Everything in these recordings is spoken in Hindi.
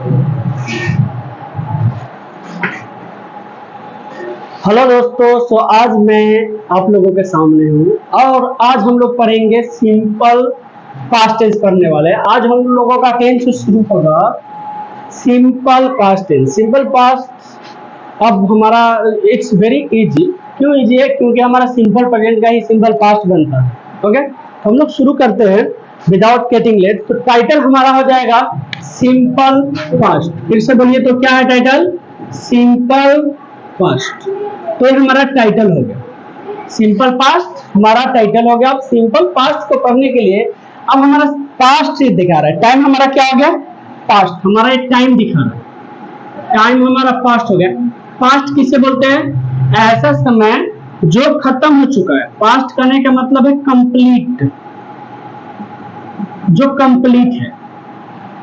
हेलो दोस्तों, आज मैं आप लोगों के सामने हूँ और आज हम लोग पढ़ेंगे सिंपल पास्ट टेंस पढ़ने वाले हैं। आज हम लोगों का टेंस शुरू होगा simple past tense. Simple past अब हमारा इट्स वेरी इजी। क्यों इजी है? क्योंकि हमारा सिंपल प्रेजेंट का ही सिंपल पास्ट बनता है। ओके, तो हम लोग शुरू करते हैं विदाउट गेटिंग लेट। तो टाइटल हमारा हो जाएगा सिंपल पास्ट। फिर से बोलिए, तो क्या है टाइटल? Simple past. तो ये हमारा टाइटल हो गया, सिंपल पास्ट हमारा टाइटल हो गया। अब सिंपल पास्ट को पढ़ने के लिए अब हमारा पास्ट दिखा रहा है, टाइम हमारा क्या हो गया? पास्ट। हमारा एक टाइम दिखा रहा है, टाइम हमारा पास्ट हो गया। पास्ट किसे बोलते हैं? ऐसा समय जो खत्म हो चुका है। पास्ट करने का मतलब है कंप्लीट, जो कंप्लीट है,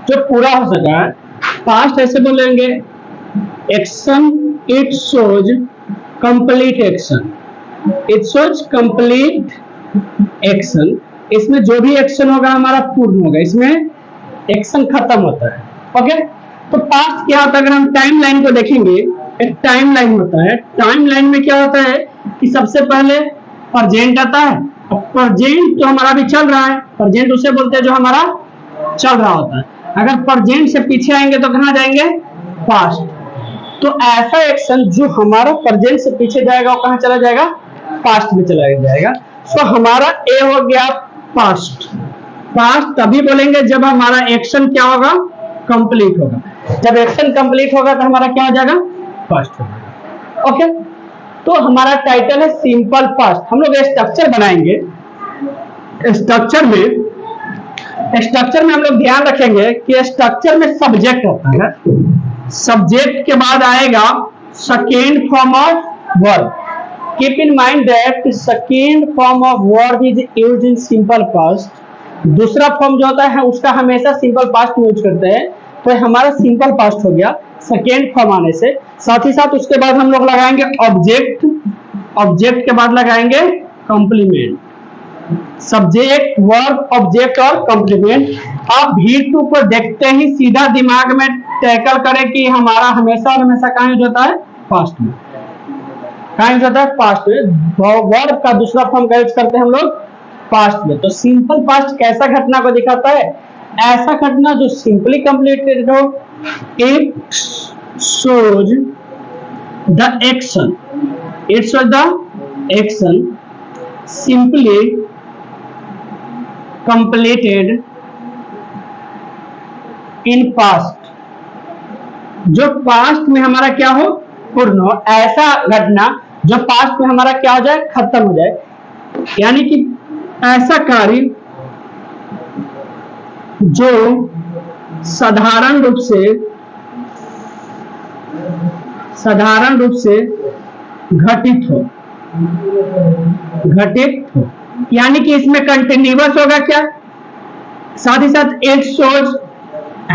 जो पूरा हो सका है। पास्ट ऐसे बोलेंगे, action it shows complete action, it shows complete action. इसमें जो भी एक्शन होगा हमारा पूर्ण होगा, इसमें एक्शन खत्म होता है। ओके, तो पास्ट क्या होता है? अगर हम टाइम लाइन को देखेंगे, एक टाइम लाइन होता है। टाइम लाइन में क्या होता है कि सबसे पहले प्रेजेंट आता है। प्रेजेंट तो हमारा भी चल रहा है, प्रेजेंट उसे बोलते हैं जो हमारा चल रहा होता है। अगर प्रेजेंट से पीछे आएंगे तो कहां जाएंगे? पास्ट। तो ऐसा एक्शन जो हमारा प्रेजेंट से पीछे जाएगा वो कहां चला जाएगा? पास्ट में चला जाएगा। सो हमारा ए हो गया पास्ट। पास्ट तभी बोलेंगे जब हमारा एक्शन क्या होगा? कंप्लीट होगा। जब एक्शन कंप्लीट होगा तो हमारा क्या हो जाएगा? पास्ट हो जाएगा। ओके, तो हमारा टाइटल है सिंपल पास्ट। हम लोग स्ट्रक्चर बनाएंगे। स्ट्रक्चर में हम लोग ध्यान रखेंगे कि स्ट्रक्चर में सब्जेक्ट होता है। सब्जेक्ट के बाद आएगा second form of verb. Keep in mind that second form of verb is used in simple past. दूसरा फॉर्म जो होता है उसका हमेशा सिंपल पास्ट में यूज करते हैं। तो हमारा सिंपल पास्ट हो गया सेकेंड फॉर्म आने से। साथ ही साथ उसके बाद हम लोग लगाएंगे ऑब्जेक्ट। ऑब्जेक्ट के बाद लगाएंगे कॉम्प्लीमेंट। सब्जेक्ट, वर्ब, ऑब्जेक्ट और कॉम्प्लीमेंट। आप V2 को देखते ही सीधा दिमाग में टैकल करें कि हमारा हमेशा और हमेशा कहां यूज होता है? पास्ट में। कहां यूज होता है? पास्ट में। वर्ब का दूसरा फॉर्म का यूज करते हैं हम लोग पास्ट में। तो सिंपल पास्ट कैसा घटना को दिखाता है? ऐसा घटना जो सिंपली कंप्लीटेड हो। It shows the action, it shows the action simply completed in past। जो पास्ट में हमारा क्या हो? पूर्ण हो। ऐसा घटना जो पास्ट में हमारा क्या हो जाए? खत्म हो जाए। यानी कि ऐसा कार्य जो साधारण रूप से घटित हो। यानी कि इसमें कंटिन्यूअस होगा क्या? साथ ही साथ it shows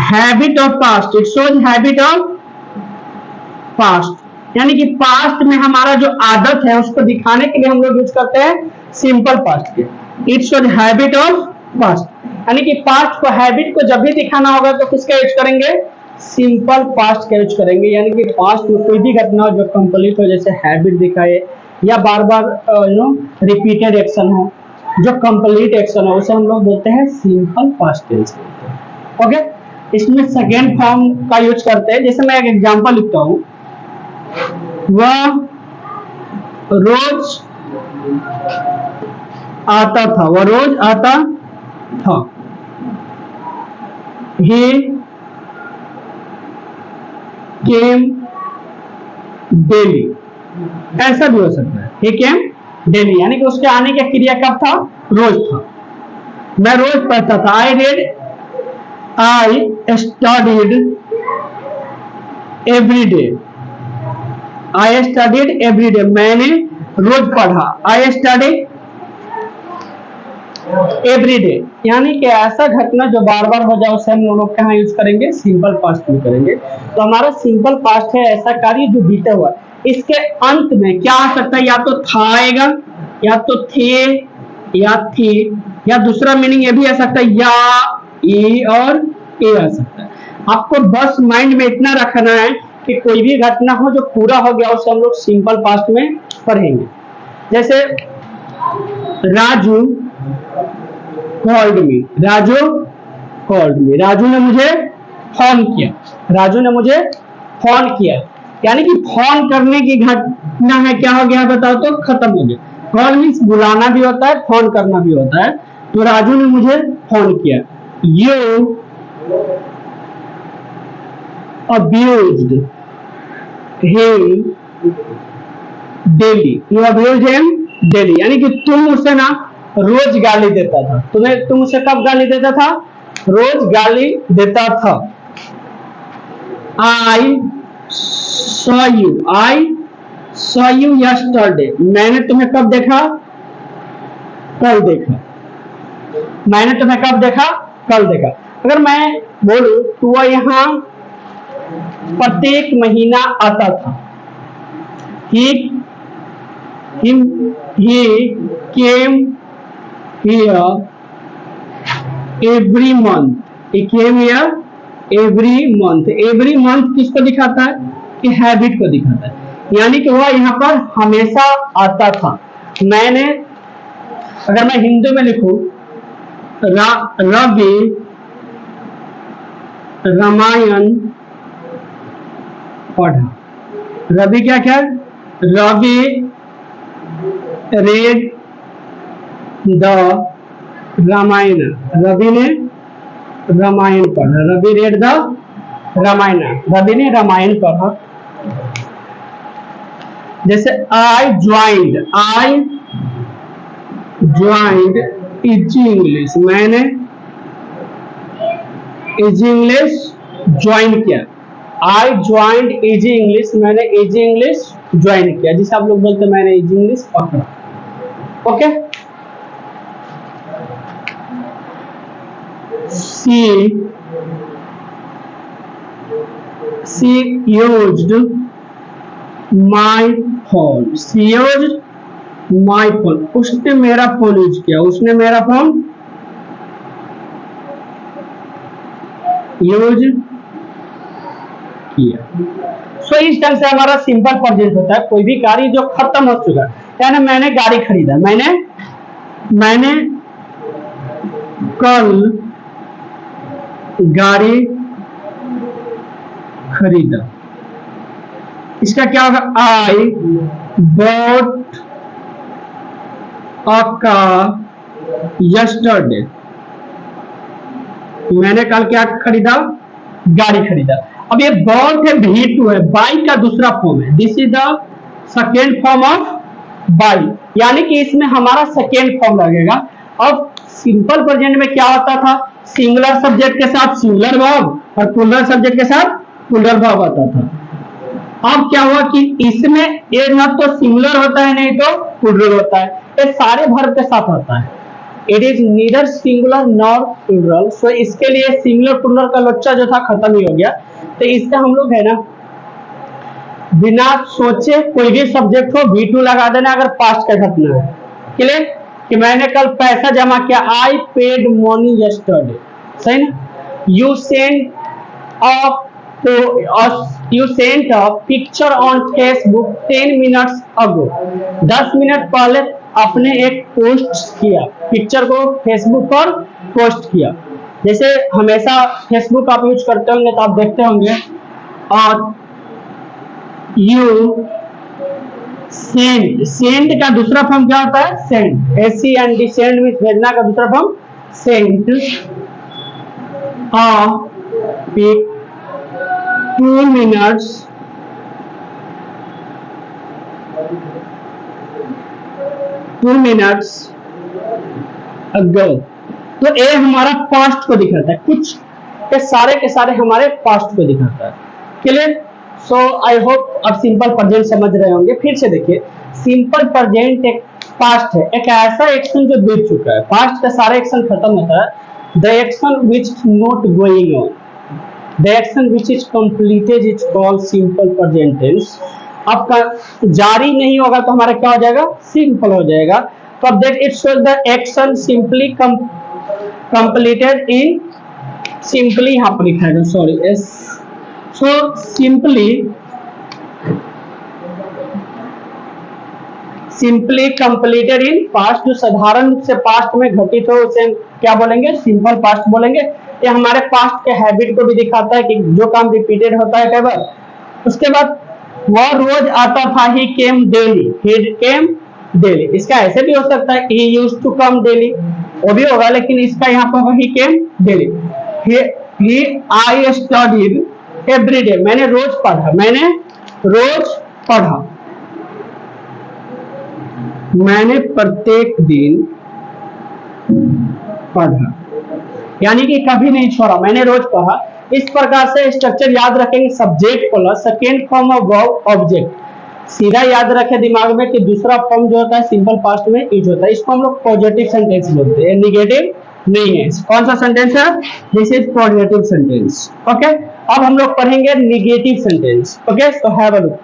habit of past. It shows habit of past, यानी कि पास्ट में हमारा जो आदत है उसको दिखाने के लिए हम लोग यूज करते हैं सिंपल पास्ट के। It shows habit of past, यानी कि पास्ट को, हैबिट को जब भी दिखाना होगा तो किसका यूज करेंगे? सिंपल पास्ट का यूज करेंगे। यानी कि पास्ट में कोई भी घटना जो कंप्लीट हो, जैसे हैबिट दिखाए या बार बार रिपीटेड एक्शन हो, जो कंप्लीट एक्शन हो, उसे हम लोग बोलते हैं सिंपल पास्ट टेंस। ओके, इसमें सेकेंड फॉर्म का यूज करते हैं। जैसे मैं एक एग्जांपल लिखता हूं, वह रोज आता था। वह रोज आता था। he came daily। ऐसा भी हो सकता है, he came daily, यानी कि उसके आने का क्रिया कब था? रोज था। मैं रोज पढ़ता था। I studied every day। I studied every day, मैंने रोज पढ़ा। I studied एवरी डे, यानी कि ऐसा घटना जो बार बार हो जाए उसे हम लोग कहाँ यूज करेंगे? सिंपल पास्ट में करेंगे। तो हमारा सिंपल पास्ट है ऐसा कार्य जो बीता हुआ। इसके अंत में क्या आ सकता है? या तो था आएगा, या तो थे, या थी, या दूसरा मीनिंग ये भी आ सकता है या, ई और ए आ सकता है। आपको बस माइंड में इतना रखना है कि कोई भी घटना हो जो पूरा हो गया उसे हम लोग सिंपल पास्ट में पढ़ेंगे। जैसे Raju called me, Raju called me, Raju ने मुझे फोन किया, राजू ने मुझे फोन किया, यानी कि फोन करने की घटना है, क्या हो गया बताओ तो, खत्म हो गया। कॉल मीन्स बुलाना भी होता है, फोन करना भी होता है। तो राजू ने मुझे फोन किया। You abused him daily, you abused him daily, यानी कि तुम उसे ना रोज गाली देता था। तुम उसे कब गाली देता था? रोज गाली देता था। I saw you yesterday, मैंने तुम्हें कब देखा? कल देखा। मैंने तुम्हें कब देखा? कल देखा। अगर मैं बोलूं तो वह यहाँ प्रत्येक महीना आता था। He came here every month. He came here every month. Every month किसको दिखाता है? कि हैबिट को दिखाता है, यानी कि वह यहाँ पर हमेशा आता था। मैंने, अगर मैं हिंदी में लिखूं, रवि रामायण पढ़ा। रवि क्या क्या? रवि रेड द रामायण, रवि ने रामायण पढ़ा। रवि रेड द रामायण, रवि ने रामायण पढ़ा। जैसे आई ज्वाइंड इजी इंग्लिश, मैंने इजी इंग्लिश ज्वाइन किया। आई ज्वाइंड इजी इंग्लिश, मैंने इजी इंग्लिश ज्वाइन किया, जिसे आप लोग बोलते हैं मैंने इजी इंग्लिश पकड़ा। Okay, she used my phone, she used my phone, उसने मेरा फोन यूज किया, उसने मेरा फोन यूज किया। सो इस ढंग से हमारा सिंपल प्रेजेंट होता है। कोई भी कार्य जो खत्म हो चुका है, यानी मैंने गाड़ी खरीदा, मैंने कल गाड़ी खरीदा। इसका क्या होगा? I bought a car yesterday, मैंने कल क्या खरीदा? गाड़ी खरीदा। अब ये बॉट है, V2 है, बाई का दूसरा फॉर्म है। This is the second form of by, यानी कि इसमें हमारा सेकेंड फॉर्म लगेगा। अब सिंपल प्रेजेंट में क्या होता था? सिंगुलर सब्जेक्ट के साथ सिंगुलर वर्ब और प्लूरल सब्जेक्ट के साथ प्लूरल वर्ब आता था। अब क्या हुआ कि इसमें ये ना तो सिंगुलर होता है नहीं तो प्लूरल होता है, ये सारे वर्ब के साथ होता है। It is neither singular nor plural. So इसके लिए सिंगुलर प्लूरल का लोचा जो था खत्म ही हो गया। तो इसका हम लोग है ना बिना सोचे कोई भी सब्जेक्ट हो V2 लगा देना अगर पास्ट का घटना है। क्लियर? कि मैंने कल पैसा जमा किया, आई पेड मनी यस्टरडे, सही ना? You sent a picture on Facebook 10 minutes ago, 10 minute पहले आपने एक पोस्ट किया, पिक्चर को फेसबुक पर पोस्ट किया। जैसे हमेशा फेसबुक आप यूज करते होंगे तो आप देखते होंगे, और यू सेंड का दूसरा फॉर्म क्या होता है? सेंड, SEND, सेंड मीन्स भेजना का दूसरा form send. Pick 2 minutes ago. तो ये हमारा पास्ट को दिखाता है, कुछ के सारे हमारे पास्ट को दिखाता है। क्लियर? सो आई होप आप सिंपल प्रेजेंट समझ रहे होंगे। फिर से देखिए, सिंपल प्रेजेंट एक पास्ट है, एक ऐसा एक्शन जो बीत चुका है। पास्ट का सारा एक्शन खत्म होता है। The action which not going on, the action which is completed is called simple present tense. आपका जारी नहीं होगा तो हमारा क्या हो जाएगा? सिंपल हो जाएगा। तो that it shows the action simply completed in simply यहाँ पर लिखा है, sorry S. So simply completed in past, जो साधारण रूप से पास्ट में घटित हो उसे क्या बोलेंगे, सिंपल पास्ट बोलेंगे। ये हमारे पास्ट के हैबिट को भी दिखाता है कि जो काम रिपीटेड होता है कई बार। उसके बाद वह रोज आता था, ही केम डेली, ही केम डेली। इसका ऐसे भी हो सकता है he used to come daily, वो भी होगा, लेकिन इसका यहाँ पर he came daily. He I studied every day, मैंने रोज पढ़ा, मैंने रोज पढ़ा, मैंने प्रत्येक दिन पढ़ा, यानी कि कभी नहीं छोड़ा, मैंने रोज पढ़ा। इस प्रकार से स्ट्रक्चर याद रखेंगे, subject plus second form of verb object. सीधा याद रखे दिमाग में कि दूसरा फॉर्म जो होता है सिंपल पास्ट में यूज होता है, इसको हम लोग पॉजिटिव सेंटेंस बोलते हैं, निगेटिव नहीं है। कौन सा सेंटेंस है, this is positive sentence. Okay, अब हम लोग पढ़ेंगे negative sentence. Okay, so have a look.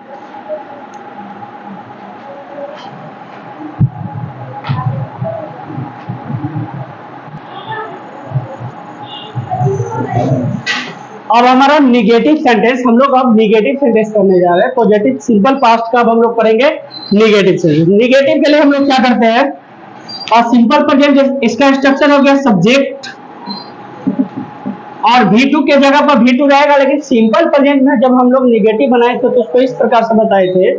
अब हमारा निगेटिव सेंटेंस, हम लोग अब निगेटिव सेंटेंस करने जा रहे हैं। पॉजिटिव सिंपल पास्ट का अब हम लोग करेंगे निगेटिव सेंटेंस। निगेटिव के लिए हम लोग क्या करते हैं, और सिंपल प्रेजेंट, इसका स्ट्रक्चर हो गया सब्जेक्ट और V2 के जगह पर V2 रहेगा, लेकिन सिंपल प्रेजेंट में जब हम लोग निगेटिव बनाए थे तो उसको इस प्रकार से बताए थे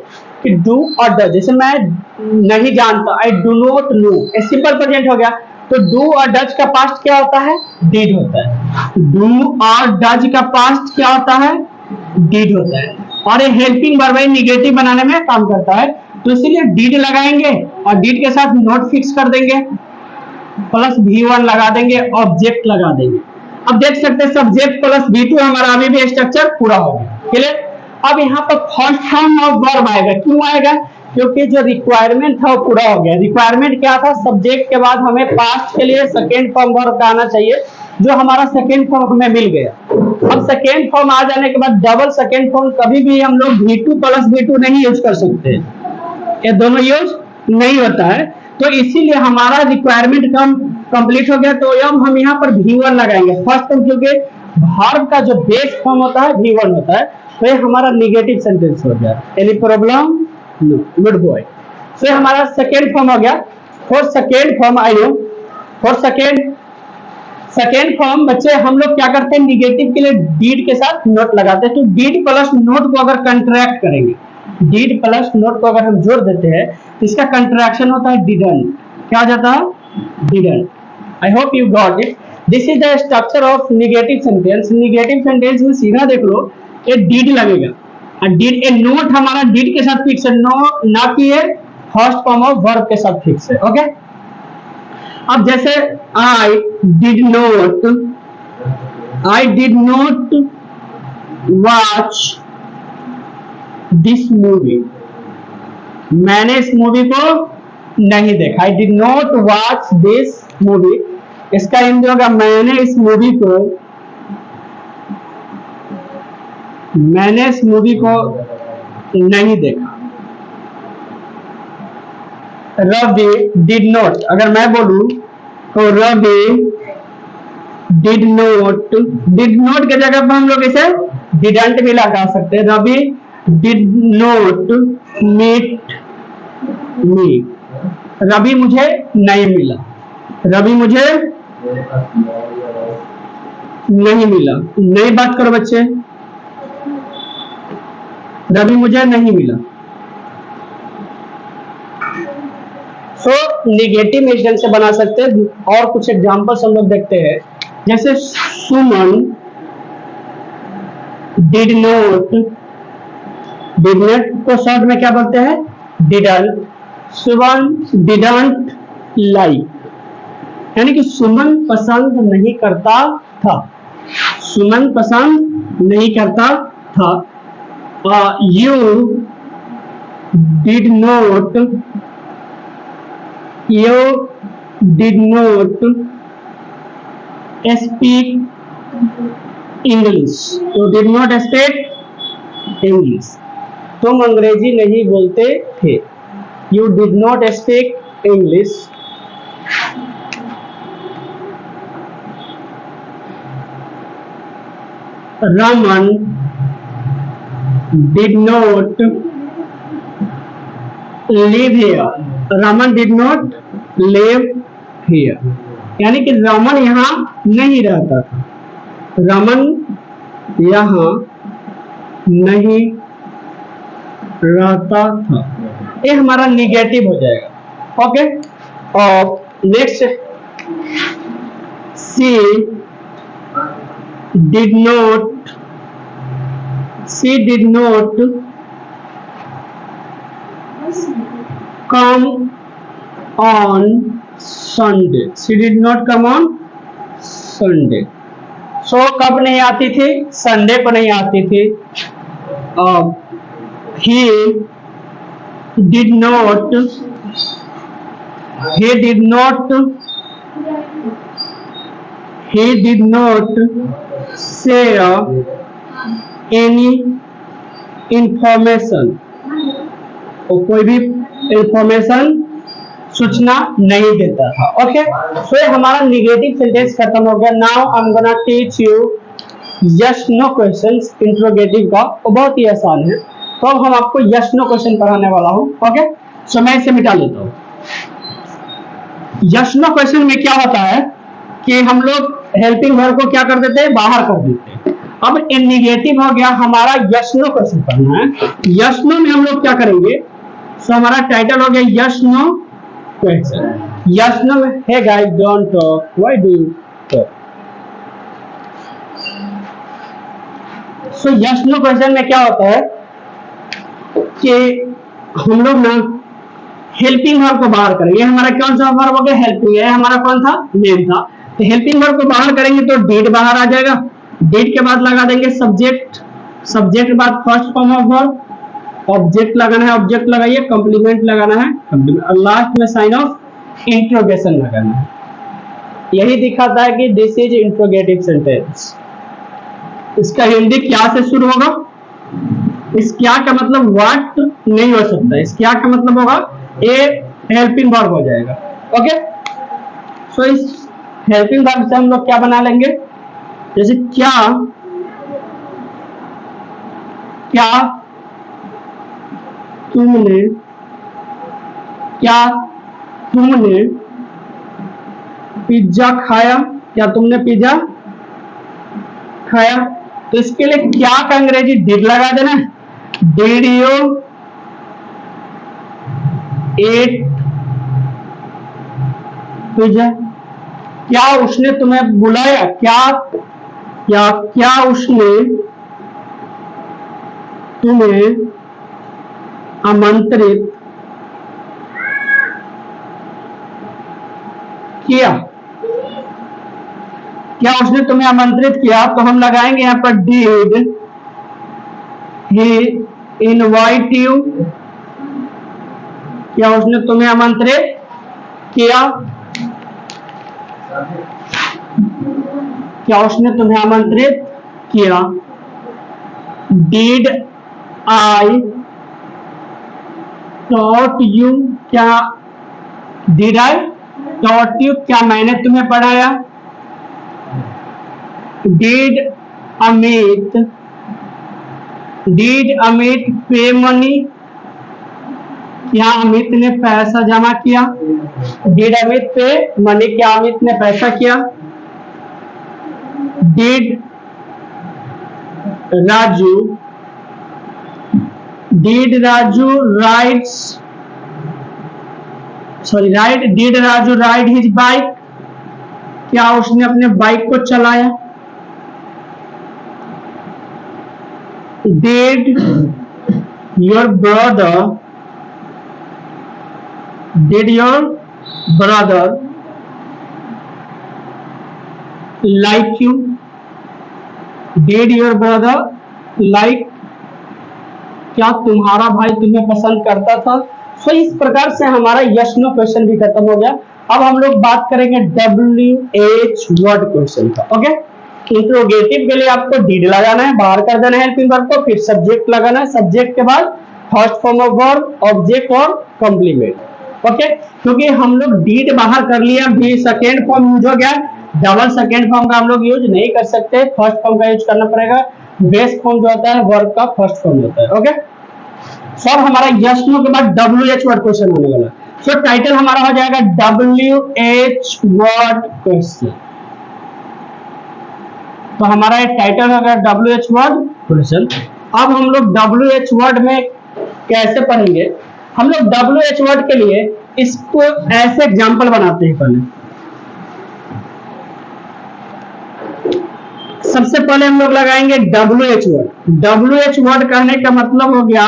कि डू और डज। जैसे मैं नहीं जानता, आई डू नॉट नो, ये सिंपल प्रेजेंट हो गया। तो डू और डज का पास्ट क्या होता है, डिड होता है। डू और डज का पास्ट क्या होता है, डिड होता है। और ये हेल्पिंग वर्ब निगेटिव बनाने में काम करता है, तो इसीलिए डिड लगाएंगे और डिड के साथ नोट फिक्स कर देंगे, प्लस V1 लगा देंगे, ऑब्जेक्ट लगा देंगे। अब देख सकते हैं सब्जेक्ट प्लस V2 हमारा अभी भी स्ट्रक्चर पूरा हो गया, क्लियर। अब यहाँ पर फर्स्ट फॉर्म ऑफ वर्ब आएगा, क्यों आएगा, क्योंकि जो रिक्वायरमेंट था वो पूरा हो गया। रिक्वायरमेंट क्या था, सब्जेक्ट के बाद हमें पास्ट के लिए सेकेंड फॉर्म वर्ब का आना चाहिए, जो हमारा सेकेंड फॉर्म हमें मिल गया। अब सेकेंड फॉर्म आ जाने के बाद डबल सेकेंड फॉर्म कभी भी हम लोग V2 प्लस V2 नहीं यूज कर सकते, ये दोनों यूज नहीं होता है। तो इसीलिए हमारा रिक्वायरमेंट कंप्लीट हो गया। तो अब हम यहाँ पर V1 लगाएंगे फर्स्ट फॉर्म, क्योंकि वर्ब का जो बेस फॉर्म होता है V1 होता है। तो ये हमारा निगेटिव सेंटेंस हो गया। Any problem, no, good boy. तो हमारा सेकेंड फॉर्म हो गया। For second form I know, for second form बच्चे हम लोग क्या करते हैं, निगेटिव के लिए डीड के साथ नोट लगाते हैं। तो डीड प्लस नोट को अगर कंट्रैक्ट करेंगे, डीड प्लस नोट को अगर हम जोड़ देते हैं तो इसका कंट्रैक्शन होता है डिडंट। क्या हो जाता है, didn't. I hope you got it. This is the structure of negative sentence. Negative sentence में सीधा देख लो, ये डीड लगेगा और डीड, ए नोट हमारा डीड के साथ फिक्स है, नो ना कि ये फर्स्ट फॉर्म ऑफ वर्ब के साथ फिक्स है। ओके, अब जैसे I did not watch this movie, मैंने इस मूवी को नहीं देखा। I did not watch this movie, इसका हिंदी होगा मैंने इस मूवी को नहीं देखा। रवि डिड नॉट, अगर मैं बोलूं तो रवि डिड नॉट के जगह पर हम लोग इसे डिडंट भी लगा सकते हैं। Ravi did not meet me, Ravi मुझे नहीं मिला, रवि मुझे नहीं मिला। नई बात करो बच्चे, रवि मुझे नहीं मिला। सो निगेटिव मीडियम से बना सकते हैं। और कुछ एग्जांपल्स हम लोग देखते हैं, जैसे सुमन डिड नॉट को शॉर्ट में क्या बोलते हैं, डिडंट। सुमन डिडंट लाइक, यानी कि सुमन पसंद नहीं करता था, सुमन पसंद नहीं करता था। You did not speak English, you did not speak English, तुम अंग्रेजी नहीं बोलते थे। You did not speak English. Raman did not live here. Raman did not live here. यानी कि रमन यहाँ नहीं रहता था, रमन यहाँ नहीं रहता था, ये हमारा निगेटिव हो जाएगा। ओके, और next, she did not come on Sunday, she did not come on Sunday. So कब नहीं आती थी? संडे को नहीं आती थी। he did not share any information, वो कोई भी इंफॉर्मेशन, सूचना नहीं देता था। ओके, सो ये हमारा निगेटिव सेंटेंस खत्म हो गया। Now I am gonna teach you yes no questions interrogative का, वो बहुत ही आसान है। तो अब हम आपको यस नो क्वेश्चन पढ़ाने वाला हूँ। ओके, सो मैं इसे मिटा लेता हूँ। यस नो क्वेश्चन में क्या होता है कि हम लोग हेल्पिंग वर्ब को क्या कर देते हैं? बाहर कर देते हैं। अब इन निगेटिव हो गया, हमारा यस नो क्वेश्चन पढ़ना है। यस नो में हम लोग क्या करेंगे? सो हमारा टाइटल हो गया yes no question. Yes no में, hey guys don't talk, why do you talk? So yes no question में क्या होता है कि हम लोग ना हेल्पिंग वर्ब को बाहर करेंगे। हमारा कौन सा वर्ब हो गया? हेल्पिंग। है हमारा कौन था? मेन था। तो हेल्पिंग वर्ब को बाहर करेंगे तो डिड बाहर आ जाएगा। डिड के बाद लगा देंगे सब्जेक्ट, सब्जेक्ट के बाद first form of verb, object लगाना है, ऑब्जेक्ट लगाइए, कंप्लीमेंट लगाना है, और लास्ट में साइन ऑफ इंट्रोगेशन लगाना है। यही दिखाता है कि दिस इज इंट्रोगेटिव सेंटेंस। इसका हिंदी क्या से शुरू होगा? इस क्या का मतलब व्हाट नहीं हो सकता, इस क्या का मतलब होगा ए हेल्पिंग वर्ब हो जाएगा। ओके, सो इस हेल्पिंग वर्ब से हम लोग क्या बना लेंगे? जैसे क्या तुमने पिज्जा खाया? क्या तुमने पिज्जा खाया? तो इसके लिए क्या का अंग्रेजी डिड लगा देना। Did you eat pizza? क्या उसने तुम्हें बुलाया? क्या उसने तुम्हें आमंत्रित किया? क्या उसने तुम्हें आमंत्रित किया? तो हम लगाएंगे यहाँ पर डिड ही इनवाइट यू? क्या उसने तुम्हें आमंत्रित किया? क्या उसने तुम्हें आमंत्रित किया? Did I taught you? क्या डिड आई टॉट यू? क्या मैंने तुम्हें पढ़ाया? डिड अमित पे मनी? क्या अमित ने पैसा जमा किया? डिड अमित पे मनी? क्या अमित ने पैसा किया? Did Raju ride his bike? क्या उसने अपने बाइक को चलाया? Did your brother like you? Did your brother like? क्या तुम्हारा भाई तुम्हें पसंद करता था? सो इस प्रकार से हमारा यस नो क्वेश्चन भी खत्म हो गया। अब हम लोग बात करेंगे WH वर्ड क्वेश्चन का। ओके, इंट्रोगेटिव के लिए आपको डिड लगाना है, बाहर कर देना है हेल्पिंग वर्ब को, फिर सब्जेक्ट लगाना है, सब्जेक्ट के बाद first form of verb, object और कंप्लीमेंट। ओके, क्योंकि हम लोग डिड बाहर कर लिया, भी सेकेंड फॉर्म यूज हो गया, डबल सेकेंड फॉर्म का हम लोग यूज नहीं कर सकते, फर्स्ट फॉर्म का यूज करना पड़ेगा। बेस फॉर्म जो होता है वर्ब का फर्स्ट फॉर्म होता है। ओके, सर हमारा यस नो के बाद WH वर्ड क्वेश्चन होने वाला। सो टाइटल हमारा हो जाएगा WH वर्ड क्वेश्चन। तो हमारा एक टाइटल हो गया WH वर्ड क्वेश्चन। अब हम लोग WH वर्ड में कैसे पढ़ेंगे? हम लोग WH वर्ड के लिए इसको ऐसे एग्जांपल बनाते हैं। पहले सबसे पहले हम लोग लगाएंगे WH वर्ड। WH वर्ड कहने का मतलब हो गया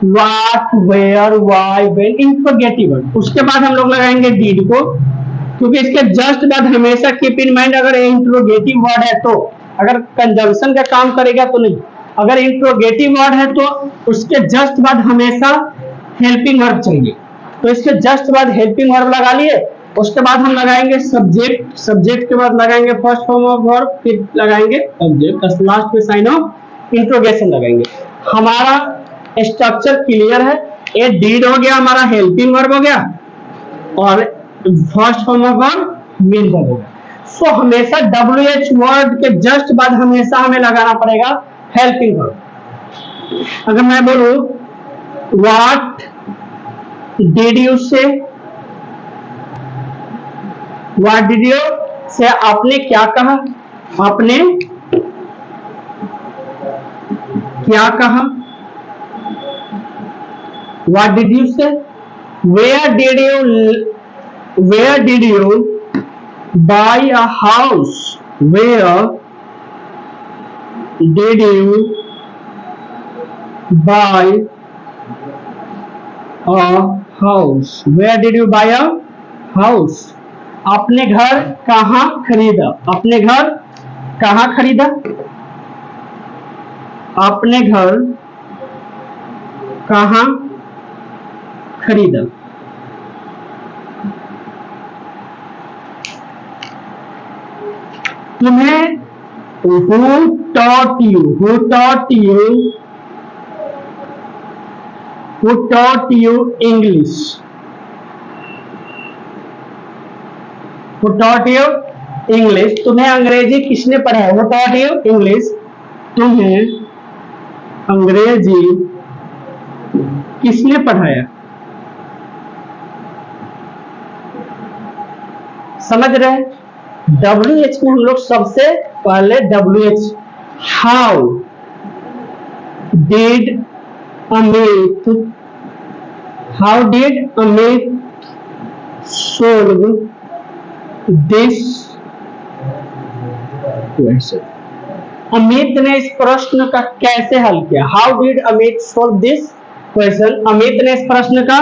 what, where, why, when, interrogative word. उसके बाद हम लोग लगाएंगे डिड को, क्योंकि इसके जस्ट बाद हमेशा कीप इन माइंड अगर इंट्रोगेटिव वर्ड है तो, अगर कंजंक्शन का काम करेगा तो नहीं, अगर इंट्रोगेटिव वर्ड है तो उसके जस्ट बाद हमेशा हेल्पिंग वर्ब चाहिए। तो इसके जस्ट बाद हेल्पिंग वर्ब लगा लिए। उसके बाद हम लगाएंगे सब्जेक्ट, सब्जेक्ट के बाद लगाएंगे फर्स्ट फॉर्म ऑफ वर्ब, फिर लगाएंगे ऑब्जेक्ट, लास्ट में साइन ऑफ इंट्रोगेशन लगाएंगे। हमारा स्ट्रक्चर क्लियर है। ये डीड हो गया, हमारा हेल्पिंग वर्ब हो गया, और first form of verb main verb हो गया। सो हमेशा WH वर्ड के जस्ट बाद हमेशा हमें लगाना पड़ेगा हेल्पिंग वर्ब। अगर मैं बोलूं what did you say, what did you say, आपने क्या कहा, आपने क्या कहा, what did you say. Where did you buy a house, where did you buy a house, where did you buy a house। आपने घर कहाँ खरीदा, आपने घर कहाँ खरीदा, आपने घर कहाँ खरीदा। तुम्हें who taught you, who taught you, who taught you English, who taught you English, तुम्हें अंग्रेजी किसने पढ़ाया, who taught you English, तुम्हें अंग्रेजी किसने पढ़ाया। समझ रहे? WH में हम लोग सबसे पहले WH, how did Amit, how did Amit solve this question, Amit ने इस प्रश्न का कैसे हल किया। How did Amit solve this question, Amit ने इस प्रश्न का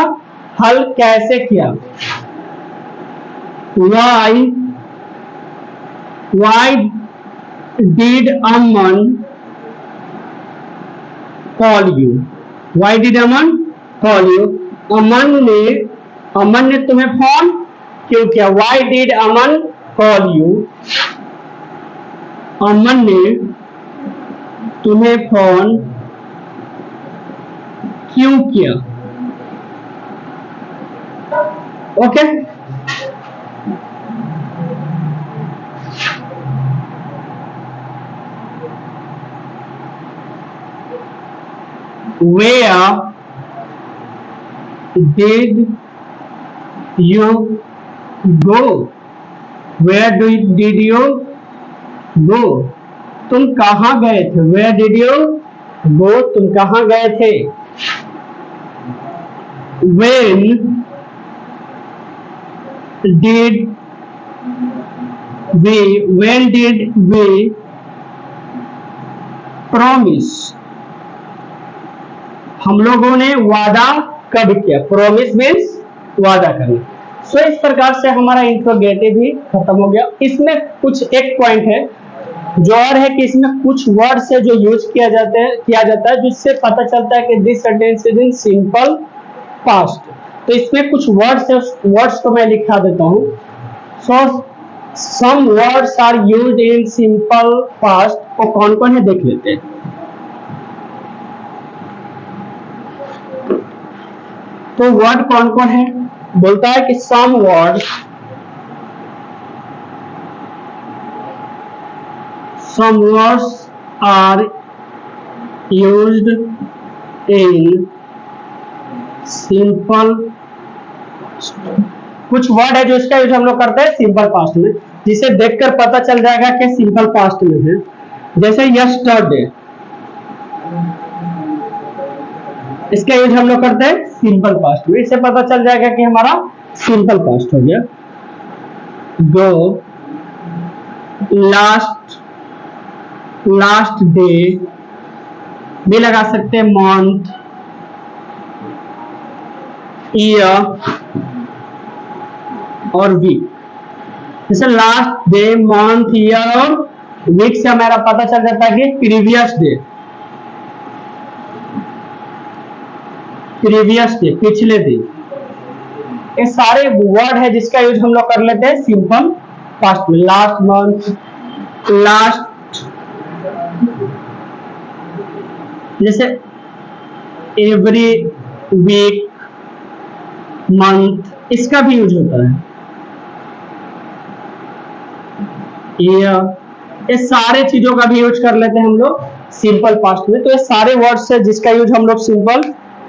हल कैसे किया। Why did Aman call you, why did Aman call you, अमन ने तुम्हें फोन क्यों किया। Why did Aman call you, अमन ने तुम्हें फोन क्यों किया। Okay, where did you go, where did you go, तुम कहां गए थे। where did you go, तुम कहां गए थे। when did we promise, हम लोगों ने वादा कब किया। प्रोमिस मीन्स वादा करना। सो इस प्रकार से हमारा इंट्रोगेटिव भी खत्म हो गया। इसमें कुछ एक पॉइंट है जो और है कि इसमें कुछ वर्ड से जो यूज किया जाता है जिससे पता चलता है कि this sentence is in simple past. तो इसमें कुछ वर्ड्स को मैं लिखा देता हूं। So some words are used in simple past. वो कौन कौन है देख लेते हैं। तो वर्ड कौन कौन है, बोलता है कि some words some words are used in simple, कुछ वर्ड है जो इसका यूज हम लोग करते हैं सिंपल पास्ट में, जिसे देखकर पता चल जाएगा कि सिंपल पास्ट में है। जैसे यस्टरडे, इसका यूज हम लोग करते हैं सिंपल पास्ट में, इससे पता चल जाएगा कि हमारा सिंपल पास्ट हो गया। गो, लास्ट डे भी लगा सकते हैं, मंथ, ईयर और वीक। जैसे लास्ट डे, मंथ, ईयर और वीक से हमारा पता चल जाता है कि प्रीवियस डे, पिछले दिन। ये सारे वर्ड है जिसका यूज हम लोग कर लेते हैं सिंपल पास्ट में। लास्ट मंथ, लास्ट, जैसे एवरी वीक, मंथ, इसका भी यूज होता है। ये सारे चीजों का भी यूज कर लेते हैं हम लोग सिंपल पास्ट में। तो ये सारे वर्ड्स है जिसका यूज हम लोग सिंपल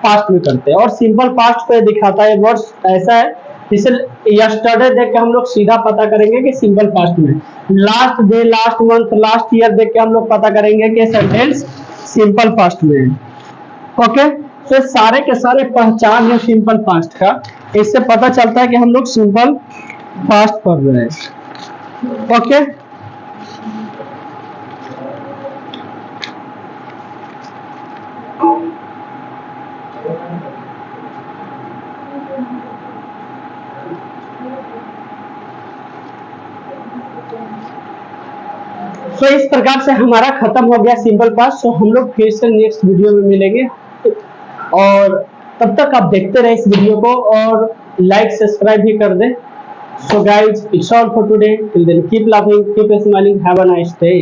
पास्ट में करते हैं। और सिंपल पास्ट को दिखाता है वर्ड्स ऐसा है, जैसे यस्टरडे देख के हम लोग सीधा पता करेंगे कि सिंपल पास्ट में। Last day, last month, last year देख के हम लोग पता करेंगे कि सेंटेंस सिंपल पास्ट में है। ओके, तो सारे के सारे पहचान है सिंपल पास्ट का, इससे पता चलता है कि हम लोग सिंपल पास्ट पढ़ रहे हैं। ओके, तो इस प्रकार से हमारा खत्म हो गया सिंपल पास्ट। तो हम लोग फिर से नेक्स्ट वीडियो में मिलेंगे, और तब तक आप देखते रहे इस वीडियो को और लाइक सब्सक्राइब भी कर दें। So guys, it's all for today, till then keep laughing, keep smiling, have a nice day.